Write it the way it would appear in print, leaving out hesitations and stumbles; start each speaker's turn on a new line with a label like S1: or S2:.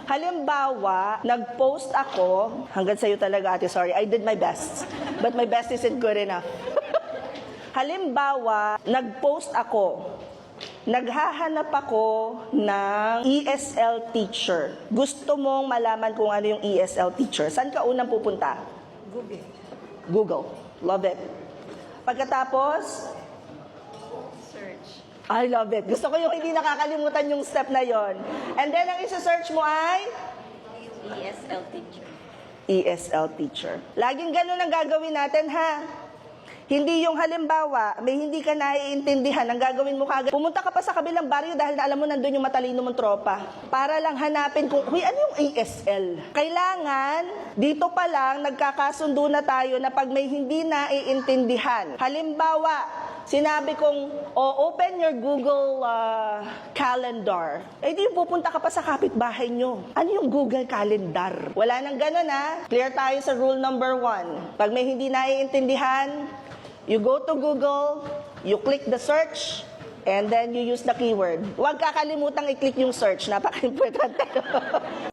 S1: Halimbawa, nag-post ako, hanggang sa'yo talaga ate, sorry, I did my best. But my best isn't good enough. Halimbawa, nag-post ako, naghahanap ako ng ESL teacher. Gusto mong malaman kung ano yung ESL teacher. Saan ka unang pupunta?
S2: Google.
S1: Google. Love it. Pagkatapos,
S2: Search.
S1: I love it. Gusto ko yung hindi nakakalimutan yung step na yon. And then, ang isa-search mo ay?
S2: ESL teacher.
S1: ESL teacher. Laging ganun ang gagawin natin, ha? Hindi yung halimbawa, may hindi ka naiintindihan, ang gagawin mo kagad. Pumunta ka pa sa kabilang baryo dahil na alam mo nandun yung matalino mong tropa. Para lang hanapin kung, ano yung ESL? Kailangan, dito pa lang, nagkakasundo na tayo na pag may hindi naiintindihan. Halimbawa, sinabi kong, open your Google Calendar. Eh di pupunta ka pa sa kapitbahay nyo. Ano yung Google Calendar? Wala nang ganun, ha? Clear tayo sa rule number 1. Pag may hindi naiintindihan, you go to Google, you click the search, and then you use the keyword. Huwag kakalimutang i-click yung search. Napaka-importante.